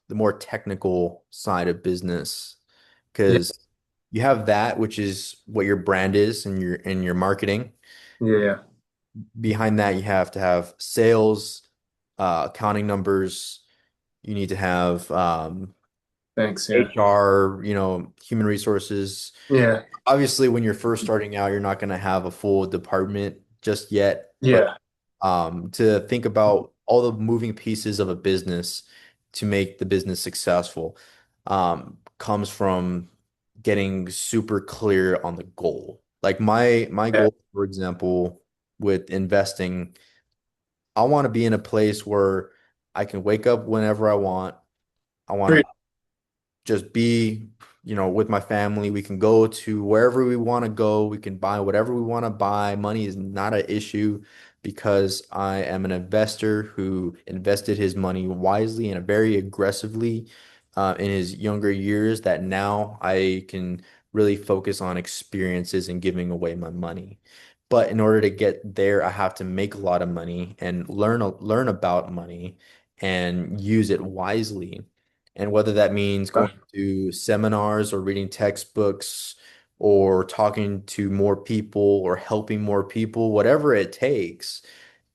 the more technical side of business yeah, because you have that which is what your brand is and your marketing. yeah. Behind that, you have to have sales, accounting numbers. You need to have Thanks, yeah, HR, human resources. yeah, Obviously, when you're first starting out, you're not going to have a full department just yet, but yeah, to think about all the moving pieces of a business to make the business successful comes from getting super clear on the goal. Like my yeah. goal, for example, with investing, I want to be in a place where I can wake up whenever I want. I want Free, to just be. with my family. We can go to wherever we want to go. We can buy whatever we want to buy. Money is not an issue because I am an investor who invested his money wisely and very aggressively in his younger years that now I can really focus on experiences and giving away my money. But in order to get there, I have to make a lot of money and learn about money and use it wisely. And whether that means Uh, going to seminars or reading textbooks or talking to more people or helping more people, whatever it takes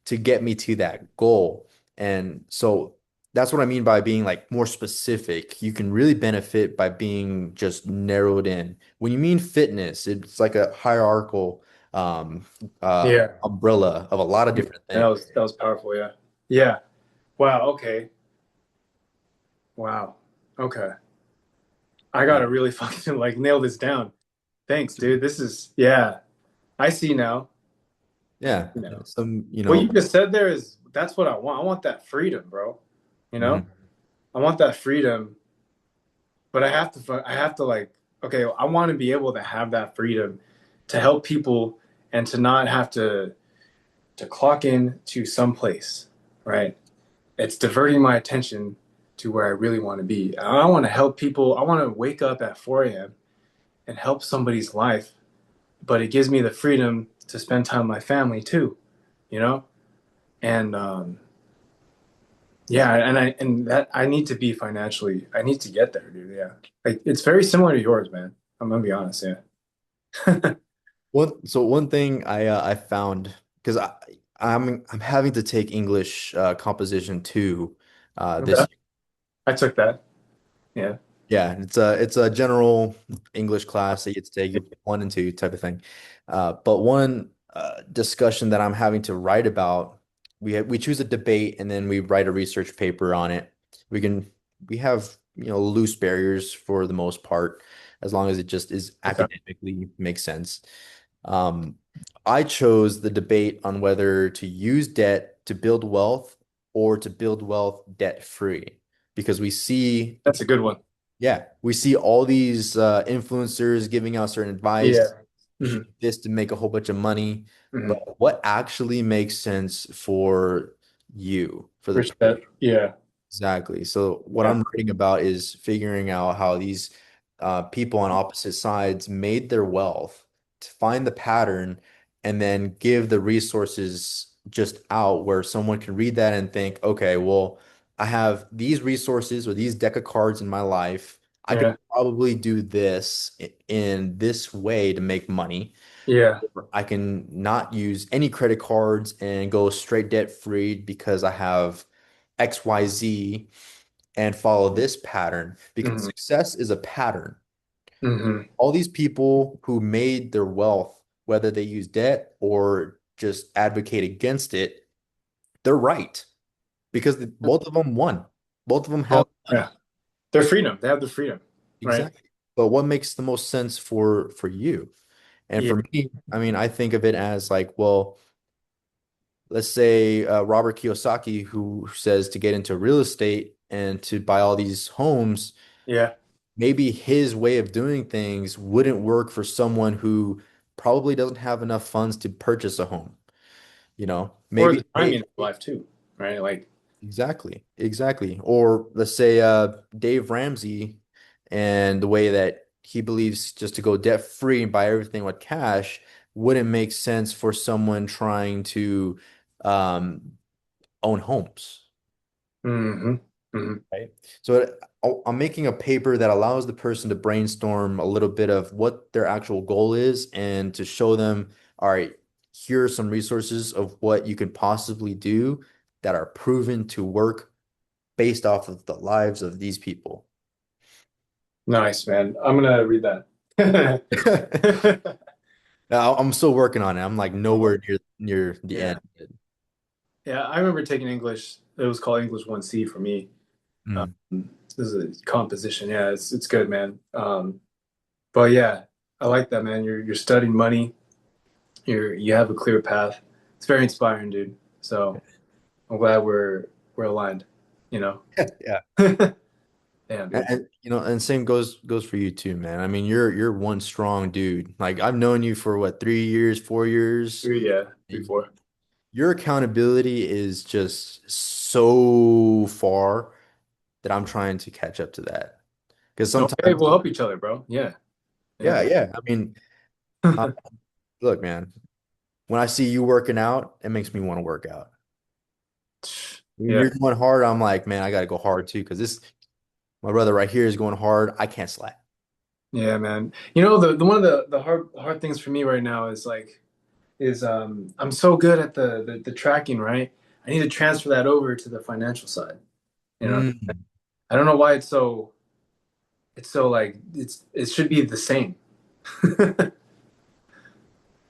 to get me to that goal. And so that's what I mean by being like more specific. You can really benefit by being just narrowed in. When you mean fitness, it's like a hierarchical yeah. umbrella of a lot of different That things. was powerful. Yeah. Yeah. Wow. Okay. Wow. Okay. I Yeah. gotta really fucking like nail this down. Thanks, dude. This is yeah. I see now. Yeah. You know Some, what you just said there is that's what I want. I want that freedom, bro. You know, mhm. I want that freedom, but I have to like okay. I want to be able to have that freedom to help people and to not have to clock in to some place, right? It's diverting my attention to where I really want to be. I want to help people. I want to wake up at 4 a.m. and help somebody's life, but it gives me the freedom to spend time with my family too, you know? And yeah, and that I need to be financially, I need to get there, dude. Yeah. Like it's very similar to yours, man. I'm gonna be honest, yeah. One thing I found because I'm having to take English composition 2 Okay. this I took that. Yeah. yeah, it's a general English class that you get to take your 1 and 2 type of thing. But one discussion that I'm having to write about, we choose a debate and then we write a research paper on it. We can we have loose barriers for the most part, as long as it just is Okay. academically makes sense. Um, I chose the debate on whether to use debt to build wealth or to build wealth debt free because we see That's a good one. yeah, we see all these influencers giving out certain Yeah. advice. You should Hmm. do this to make a whole bunch of money. But Hmm. what actually makes sense for you, for the Rich dad. Yeah. exactly. So what Yeah. I'm writing about is figuring out how these people on opposite sides made their wealth to find the pattern and then give the resources just out where someone can read that and think, okay, well, I have these resources or these deck of cards in my life. I could Yeah. probably do this in this way to make money. Yeah. I can not use any credit cards and go straight debt free because I have XYZ and follow this pattern because Hmm. success is a pattern. Hmm. All these people who made their wealth, whether they use debt or just advocate against it, they're right because both of them won. Both of them have Well, money. yeah. Their freedom. They have the freedom, right? Exactly. But what makes the most sense for you? And Yeah. for me, I mean, I think of it as like, well, let's say Robert Kiyosaki, who says to get into real estate and to buy all these homes, Yeah. maybe his way of doing things wouldn't work for someone who probably doesn't have enough funds to purchase a home. Or Maybe the timing of life too, right? Like, exactly, exactly. Or let's say Dave Ramsey and the way that he believes just to go debt free and buy everything with cash wouldn't make sense for someone trying to um, own homes. hmm. Hmm. Right. So I'm making a paper that allows the person to brainstorm a little bit of what their actual goal is and to show them, all right, here are some resources of what you can possibly do that are proven to work based off of the lives of these people. Nice, man. I'm gonna read that. Now, I'm still working on it. I'm like Oh, nowhere near the yeah. end. Yeah. I remember taking English. It was called English 1C for me. Mm. This is a composition. Yeah, it's good, man. But yeah, I like that, man. You're studying money. You have a clear path. It's very inspiring, dude. So I'm glad we're aligned, you know. Yeah. Damn, And, dude. and, and same goes for you too, man. I mean, you're one strong dude. Like I've known you for what, 3 years, 4 years. Yeah, And 3, 4. your accountability is just so far that I'm trying to catch up to that. Because Okay, sometimes, we'll help each other, bro. Yeah, yeah, yeah, yeah. I mean, uh, look, man, when I see you working out, it makes me want to work out. When yeah, you're going hard, I'm like, man, I got to go hard too. Because my brother right here is going hard. I can't slack. yeah, man. You know, the one of the hard things for me right now is like is I'm so good at the tracking, right? I need to transfer that over to the financial side. You know, Mm. I don't know why it's so like it should be the same.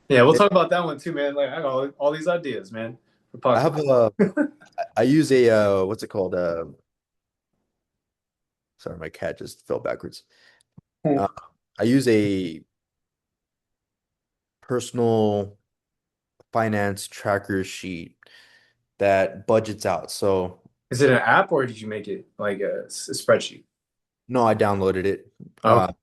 Yeah, we'll talk about that one too, man. Like I got all these ideas, man, for I podcast. have I use a what's it called? Sorry, my cat just fell backwards. Uh, I use a personal finance tracker sheet that budgets out. So Is it an app or did you make it like a spreadsheet? no, I downloaded it. Okay,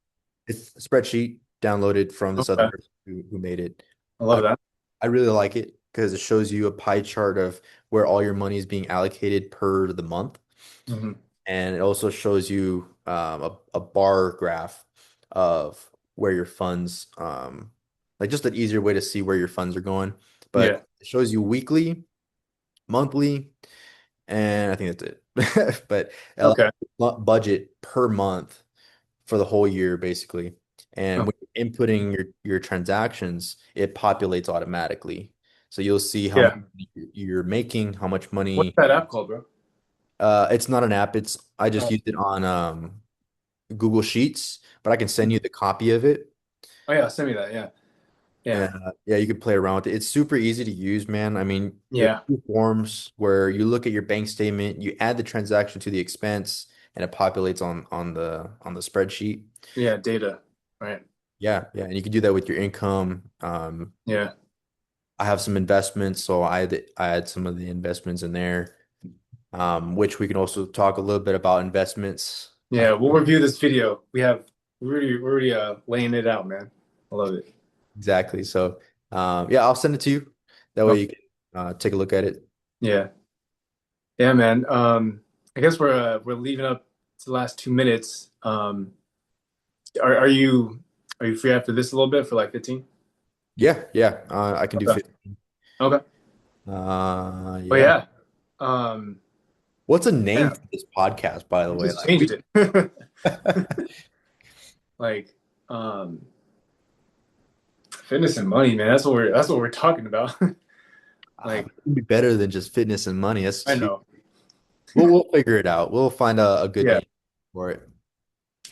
It's a spreadsheet downloaded from this other okay, person who made it. I I love that. I really like it because it shows you a pie chart of where all your money is being allocated per the month. Hmm. And it also shows you a bar graph of where your funds, like just an easier way to see where your funds are going. Yeah. But it shows you weekly, monthly, and I think that's it. But it allows Okay. you to budget per month for the whole year, basically. And Oh, when you're inputting your transactions, it populates automatically. So you'll see how much yeah. you're making, how much What's money. that app called, bro? It's not an app. It's I just Oh, used it on Google Sheets, but I can send you the copy of it. oh yeah, send me that. Yeah. Yeah. And yeah, you could play around with it. It's super easy to use, man. I mean, there's Yeah. two forms where you look at your bank statement, you add the transaction to the expense, and it populates on the spreadsheet. Yeah. Data. Right. Yeah, yeah, and you can do that with your income. Yeah. I have some investments, so I had some of the investments in there, which we can also talk a little bit about investments. Yeah. We'll review this video. We're already laying it out, man. I love it. Exactly. So, yeah, I'll send it to you. That way Okay. you can take a look at it. Yeah. Yeah, man. I guess we're leaving up to the last 2 minutes. Are you free after this a little bit for like 15? Yeah, yeah, I can do Okay. 50. Okay. But Yeah. yeah. Um, What's a name yeah, for this podcast, by the we way? just Like changed it. Like, fitness and money, man. That's what we're talking about. Like, it'd be better than just fitness and money. That's I too. know. We'll figure it out. We'll find a good Yeah. name for it.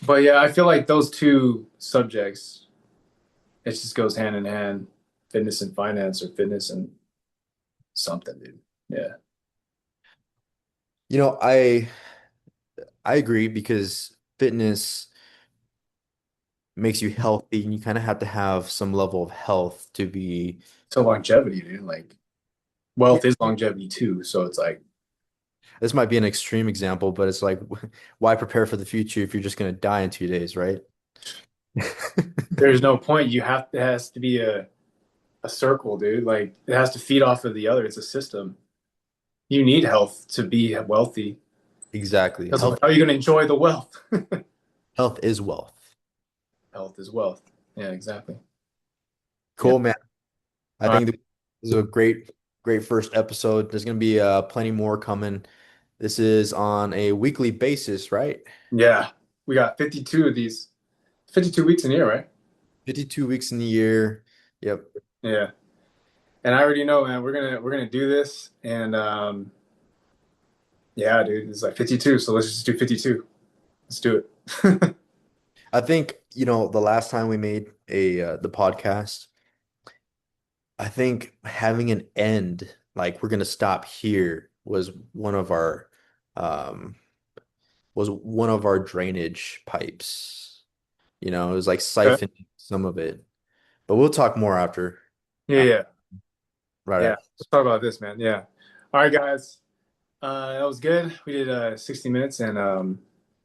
But yeah, I feel like those two subjects, it just goes hand in hand. Fitness and finance or fitness and something, dude. Yeah. You know, I agree because fitness makes you healthy, and you kind of have to have some level of health to be. So longevity, dude. Like Yeah, wealth is longevity too. So it's like this might be an extreme example, but it's like, why prepare for the future if you're just going to die in 2 days, right? there's no point. It has to be a circle, dude. Like it has to feed off of the other. It's a system. You need health to be wealthy. Exactly. Because how are you going to enjoy the wealth? Health is wealth. Health is wealth. Yeah, exactly. Yeah. Cool, man. I All think right. this is a great first episode. There's going to be plenty more coming. This is on a weekly basis, right? Yeah. We got 52 of these. 52 weeks in a year, right? 52 weeks in the year. Yep. Yeah. And I already know, man, we're gonna do this. And yeah, dude, it's like 52. So let's just do 52. Let's do it. I think, the last time we made the podcast, I think having an end, like we're going to stop here, um was one of our drainage pipes. It was like Okay. siphoning some of it. But we'll talk more after, Yeah, uh, yeah. right Yeah. after. Let's talk about this, man. Yeah. All right, guys. That was good. We did 60 minutes and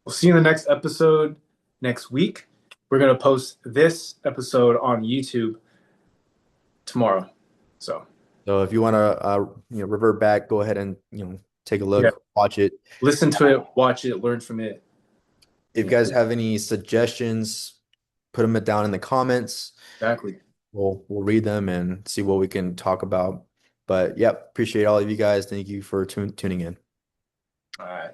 We'll see you in the next episode next week. We're gonna post this episode on YouTube tomorrow. So So if you want to revert back, go ahead and take a yeah, look, watch it. listen to it, watch it, learn from it. If you Yeah, guys have any suggestions, put them down in the comments. exactly. We'll read them and see what we can talk about. But yep, appreciate all of you guys. Thank you for tuning in. All right.